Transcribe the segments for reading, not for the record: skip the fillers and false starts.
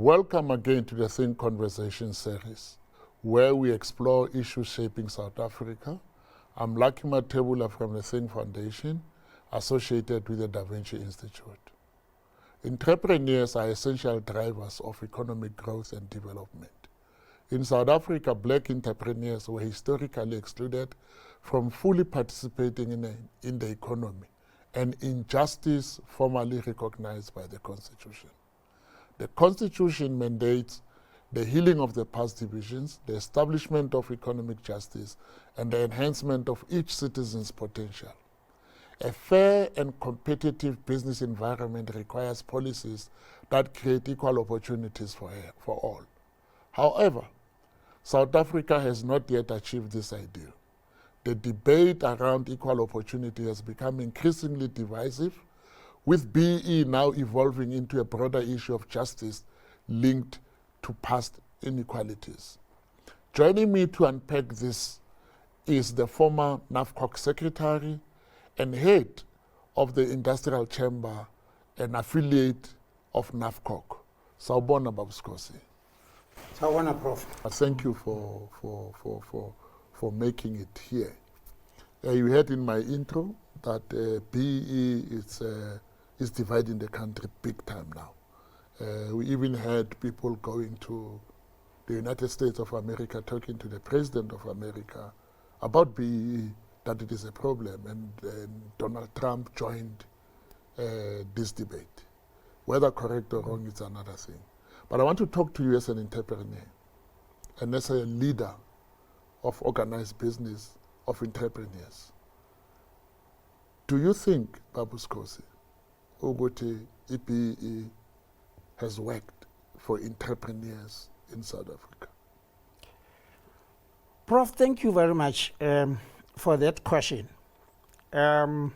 Welcome again to the Thinc Conversations series, where we explore issues shaping South Africa. I'm Mathebula from the Thinc Foundation, associated with the Da Vinci Institute. Entrepreneurs are essential drivers of economic growth and development. In South Africa, black entrepreneurs were historically excluded from fully participating in the economy, an injustice formally recognized by the Constitution. The Constitution mandates the healing of the past divisions, the establishment of economic justice, and the enhancement of each citizen's potential. A fair and competitive business environment requires policies that create equal opportunities for all. However, South Africa has not yet achieved this ideal. The debate around equal opportunity has become increasingly divisive, with BE now evolving into a broader issue of justice linked to past inequalities. Joining me to unpack this is the former NAFCOC Secretary and Head of the Industrial Chamber, an affiliate of NAFCOC. Sawubona Babskosi. Sawubona, Prof. Thank you for making it here. You heard in my intro that BE is dividing the country big time now. We even had people going to the United States of America, talking to the President of America about BE, that it is a problem, and Donald Trump joined this debate. Whether correct or wrong is another thing. But I want to talk to you as an entrepreneur and as a leader of organized business, of entrepreneurs. Do you think, Babu Skhosana, Uguti EPE has worked for entrepreneurs in South Africa? Prof, thank you very much for that question. I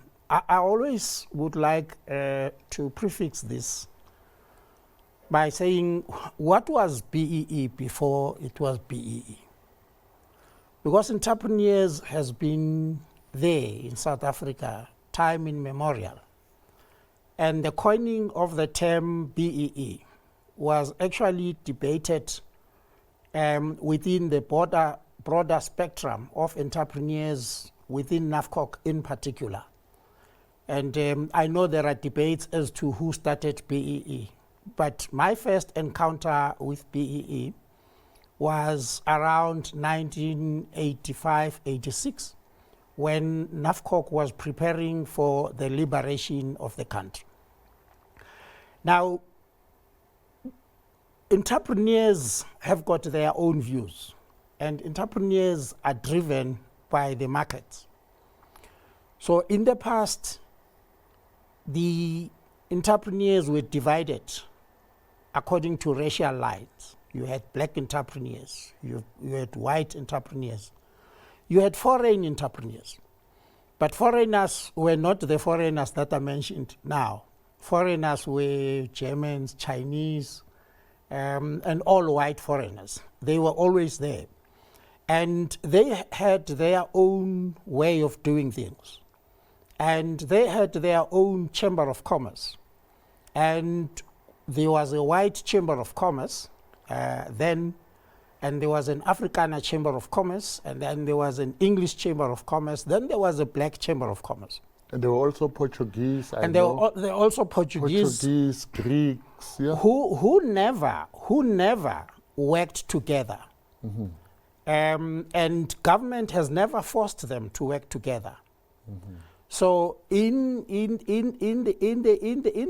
always would like to prefix this by saying, what was BEE before it was BEE? Because entrepreneurs has been there in South Africa time immemorial. And the coining of the term BEE was actually debated within the broader spectrum of entrepreneurs within NAFCOC in particular. And I know there are debates as to who started BEE, but my first encounter with BEE was around 1985-86, when NAFCOC was preparing for the liberation of the country. Now, entrepreneurs have got their own views, and entrepreneurs are driven by the market. So in the past, the entrepreneurs were divided according to racial lines. You had black entrepreneurs, you had white entrepreneurs, you had foreign entrepreneurs. But foreigners were not the foreigners that are mentioned now. Foreigners were Germans, Chinese, and all white foreigners. They were always there. And they had their own way of doing things. And they had their own chamber of commerce. And there was a white chamber of commerce then, and there was an Afrikaner chamber of commerce, and then there was an English chamber of commerce, then there was a black chamber of commerce. And there were also Portuguese, there were also Portuguese, Greeks, yeah. who never worked together. Mm-hmm. And government has never forced them to work together. Mm-hmm. So in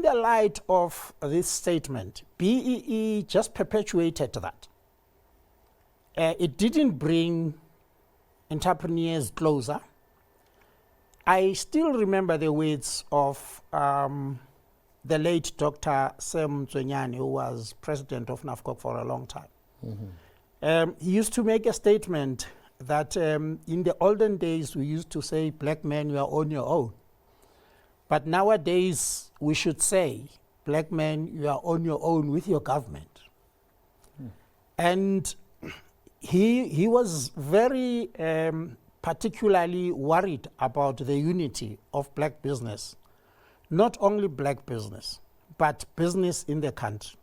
the light of this statement, BEE just perpetuated that. It didn't bring entrepreneurs closer. I still remember the words of the late Dr. Sam Mtswenyane, who was president of NAFCOC for a long time. Mm-hmm. He used to make a statement that in the olden days we used to say, black men, you are on your own. But nowadays we should say, black men, you are on your own with your government. And he was very particularly worried about the unity of black business. Not only black business, but business in the country.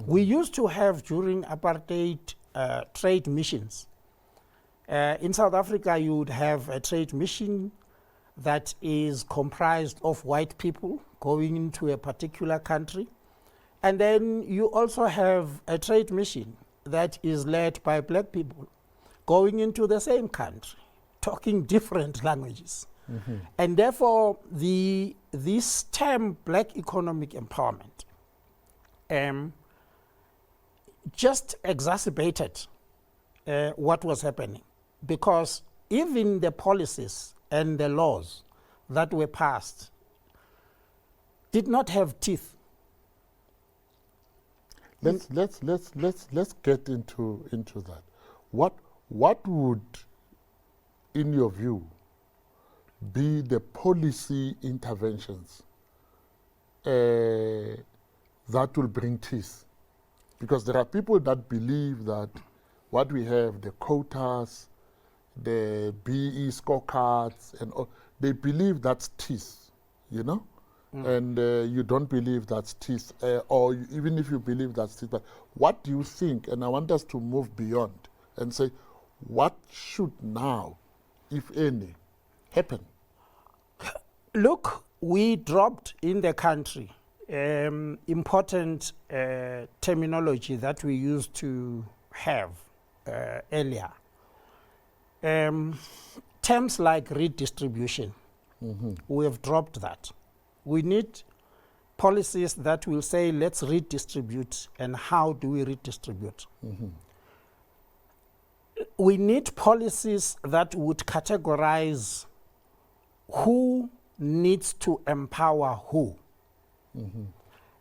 We used to have, during apartheid, trade missions. In South Africa, you would have a trade mission that is comprised of white people going into a particular country. And then you also have a trade mission that is led by black people going into the same country, talking different languages. And therefore, this term, black economic empowerment, just exacerbated what was happening, because even the policies and the laws that were passed did not have teeth. Let's get into that. What would, in your view, be the policy interventions that will bring teeth? Because there are people that believe that what we have, the quotas, the BE scorecards, and all, they believe that's teeth, you know? And you don't believe that's teeth, or even if you believe that's teeth. But what do you think? And I want us to move beyond and say, what should now, if any, happen? Look, we dropped in the country important terminology that we used to have earlier. Terms like redistribution, we have dropped that. We need policies that will say, let's redistribute, and how do we redistribute? We need policies that would categorize who needs to empower who.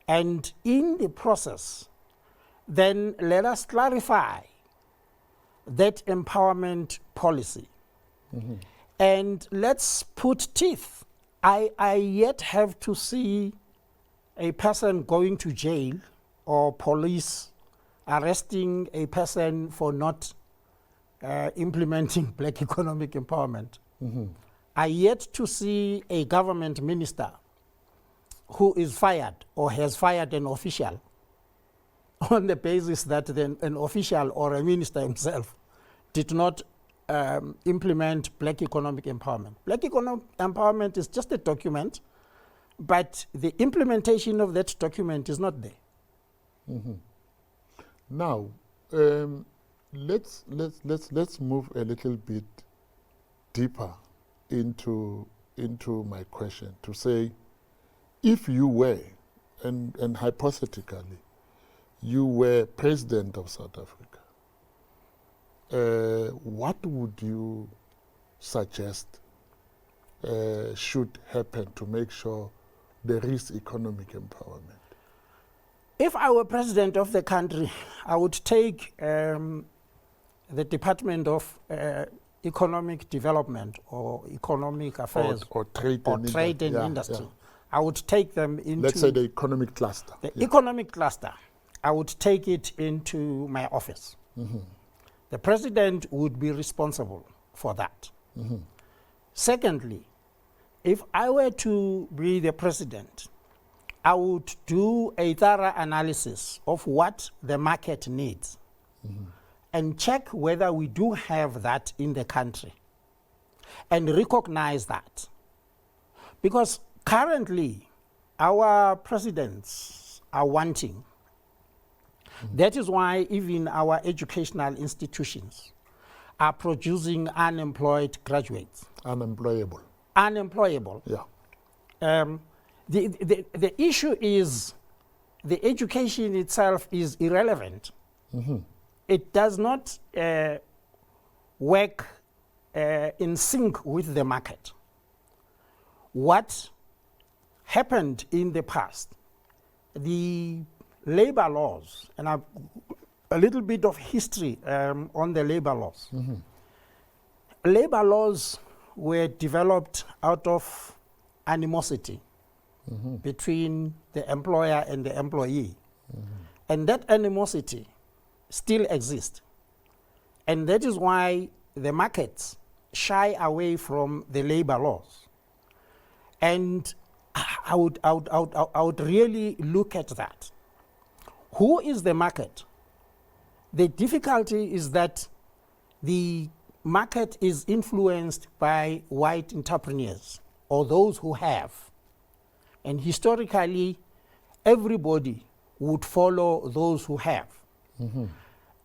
And in the process, then let us clarify that empowerment policy. And let's put teeth. I yet have to see a person going to jail or police arresting a person for not implementing black economic empowerment. I yet to see a government minister who is fired or has fired an official on the basis that then an official or a minister himself did not implement black economic empowerment. Black economic empowerment is just a document, but the implementation of that document is not there. Now, let's move a little bit deeper into my question to say, if you were, and hypothetically, you were president of South Africa, what would you suggest should happen to make sure there is economic empowerment? If I were president of the country, I would take the Department of Economic Development or Economic Affairs or trade and industry. I would take them into... Let's say the economic cluster. The economic cluster. I would take it into my office. The president would be responsible for that. Secondly, if I were to be the president, I would do a thorough analysis of what the market needs and check whether we do have that in the country and recognize that. Because currently, our presidents are wanting. That is why even our educational institutions are producing unemployed graduates. Unemployable. Unemployable. Yeah. The issue is the education itself is irrelevant. It does not work in sync with the market. What happened in the past, the labor laws, and a little bit of history on the labor laws. Labor laws were developed out of animosity between the employer and the employee. And that animosity still exists. And that is why the markets shy away from the labor laws. And I would really look at that. Who is the market? The difficulty is that the market is influenced by white entrepreneurs or those who have. And historically, everybody would follow those who have.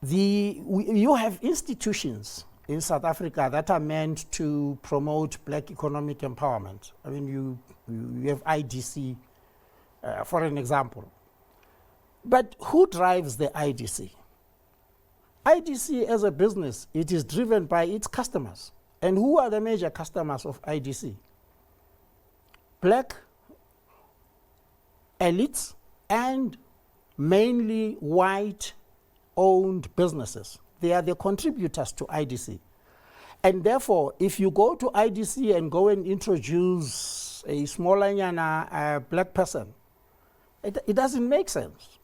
You have institutions in South Africa that are meant to promote black economic empowerment. I mean, you have IDC, for an example. But who drives the IDC? IDC as a business, it is driven by its customers. And who are the major customers of IDC? Black elites and mainly white-owned businesses. They are the contributors to IDC. And therefore, if you go to IDC and go and introduce a smaller black person, it doesn't make sense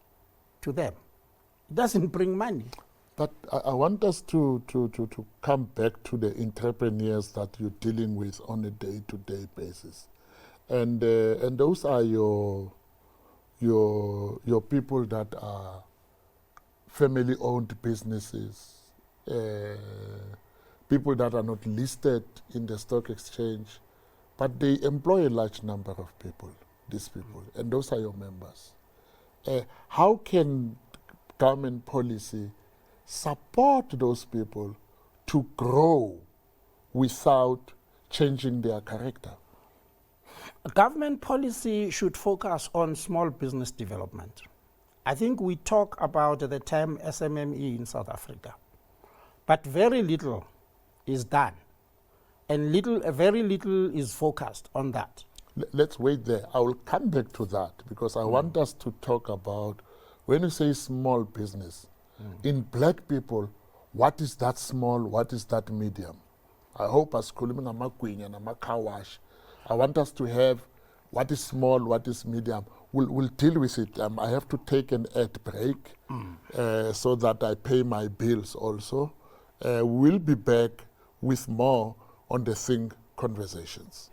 to them. It doesn't bring money. But I want us to come back to the entrepreneurs that you're dealing with on a day-to-day basis. And those are your people that are family-owned businesses, people that are not listed in the stock exchange, but they employ a large number of people, these people, and those are your members. How can government policy support those people to grow without changing their character? Government policy should focus on small business development. I think we talk about the term SMME in South Africa, but very little is done, and very little is focused on that. Let's wait there. I will come back to that because I want us to talk about, when you say small business, in black people, what is that small, what is that medium? I hope as Kulumina Makwin and Makawash, I want us to have what is small, what is medium. We'll deal with it. I have to take an ad break so that I pay my bills also. We'll be back with more on the Thinc Conversations.